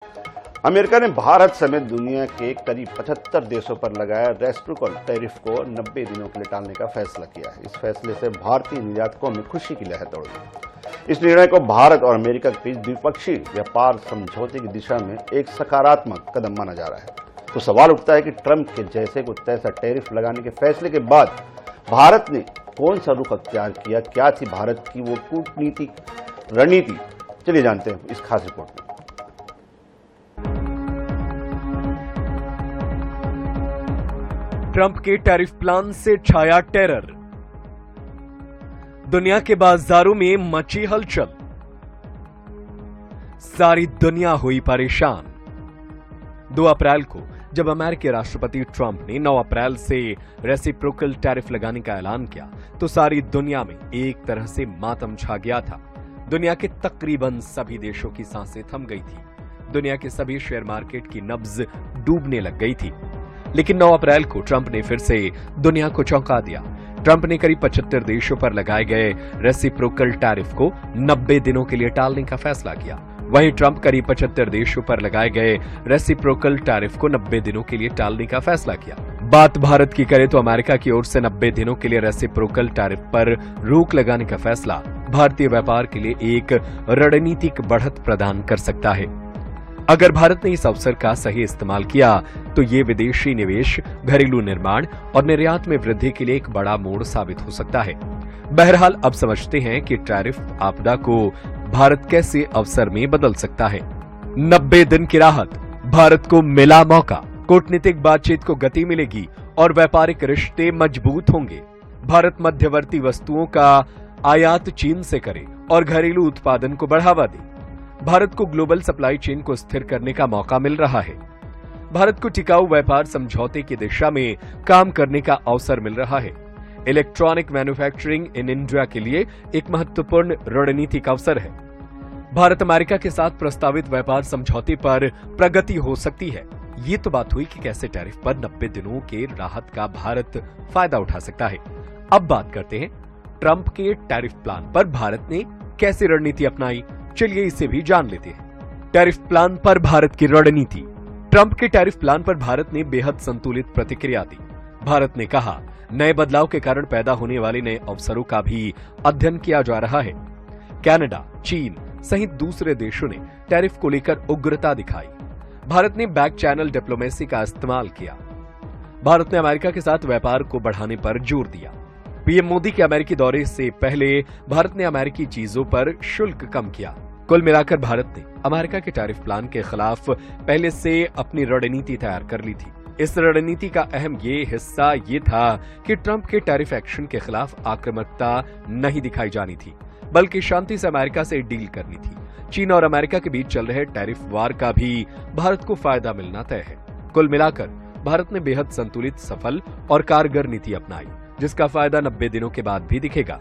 America ने भारत समेत दुनिया के करीब 75 देशों पर लगाया रेसिप्रोकल टैरिफ को 90 दिनों के लिए टालने का फैसला किया है। इस फैसले से भारतीय निर्यातकों में खुशी की लहर दौड़ गई। इस निर्णय को भारत और अमेरिका के बीच द्विपक्षीय व्यापार समझौते की दिशा में एक सकारात्मक कदम माना जा रहा है। तो सवाल उठता है कि ट्रंप के जैसे को तैसा टैरिफ लगाने के फैसले के बाद भारत ने कौन सा रुख अख्तियार किया, क्या थी भारत की वो कूटनीतिक रणनीति। चलिए जानते हैं इस खास रिपोर्ट में। ट्रंप के टैरिफ प्लान से छाया टेरर, दुनिया के बाजारों में मची हलचल, सारी दुनिया हुई परेशान। 2 अप्रैल को जब अमेरिकी राष्ट्रपति ट्रंप ने 9 अप्रैल से रेसिप्रोकल टैरिफ लगाने का ऐलान किया तो सारी दुनिया में एक तरह से मातम छा गया था। दुनिया के तकरीबन सभी देशों की सांसें थम गई थी। दुनिया के सभी शेयर मार्केट की नब्ज डूबने लग गई थी। लेकिन 9 अप्रैल को ट्रंप ने फिर से दुनिया को चौंका दिया। ट्रंप ने करीब 75 देशों पर लगाए गए रेसिप्रोकल टैरिफ को 90 दिनों के लिए टालने का फैसला किया। वहीं ट्रंप करीब 75 देशों पर लगाए गए रेसिप्रोकल टैरिफ को 90 दिनों के लिए टालने का फैसला किया। बात भारत की करें तो अमेरिका की ओर से 90 दिनों के लिए रेसिप्रोकल टैरिफ पर रोक लगाने का फैसला भारतीय व्यापार के लिए एक रणनीतिक बढ़त प्रदान कर सकता है। अगर भारत ने इस अवसर का सही इस्तेमाल किया तो ये विदेशी निवेश, घरेलू निर्माण और निर्यात में वृद्धि के लिए एक बड़ा मोड़ साबित हो सकता है। बहरहाल अब समझते हैं कि टैरिफ आपदा को भारत कैसे अवसर में बदल सकता है। 90 दिन की राहत, भारत को मिला मौका। कूटनीतिक बातचीत को गति मिलेगी और व्यापारिक रिश्ते मजबूत होंगे। भारत मध्यवर्ती वस्तुओं का आयात चीन से करे और घरेलू उत्पादन को बढ़ावा दे। भारत को ग्लोबल सप्लाई चेन को स्थिर करने का मौका मिल रहा है। भारत को टिकाऊ व्यापार समझौते की दिशा में काम करने का अवसर मिल रहा है। इलेक्ट्रॉनिक मैन्युफैक्चरिंग इन इंडिया के लिए एक महत्वपूर्ण रणनीतिक अवसर है। भारत अमेरिका के साथ प्रस्तावित व्यापार समझौते पर प्रगति हो सकती है। ये तो बात हुई कि कैसे टैरिफ पर 90 दिनों के राहत का भारत फायदा उठा सकता है। अब बात करते हैं ट्रंप के टैरिफ प्लान पर भारत ने कैसी रणनीति अपनाई। चलिए इसे भी जान लेते हैं। टैरिफ प्लान पर भारत की रणनीति। ट्रंप के टैरिफ प्लान पर भारत ने बेहद संतुलित प्रतिक्रिया दी। भारत ने कहा, नए बदलाव के कारण पैदा होने वाले नए अवसरों का भी अध्ययन किया जा रहा है। कनाडा, चीन सहित दूसरे देशों ने टैरिफ को लेकर उग्रता दिखाई। भारत ने बैक चैनल डिप्लोमेसी का इस्तेमाल किया। भारत ने अमेरिका के साथ व्यापार को बढ़ाने पर जोर दिया। पीएम मोदी के अमेरिकी दौरे से पहले भारत ने अमेरिकी चीजों पर शुल्क कम किया। कुल मिलाकर भारत ने अमेरिका के टैरिफ प्लान के खिलाफ पहले से अपनी रणनीति तैयार कर ली थी। इस रणनीति का अहम हिस्सा ये था कि ट्रंप के टैरिफ एक्शन के खिलाफ आक्रामकता नहीं दिखाई जानी थी, बल्कि शांति से अमेरिका से डील करनी थी। चीन और अमेरिका के बीच चल रहे टैरिफ वार का भी भारत को फायदा मिलना तय है। कुल मिलाकर भारत ने बेहद संतुलित, सफल और कारगर नीति अपनाई, जिसका फायदा 90 दिनों के बाद भी दिखेगा।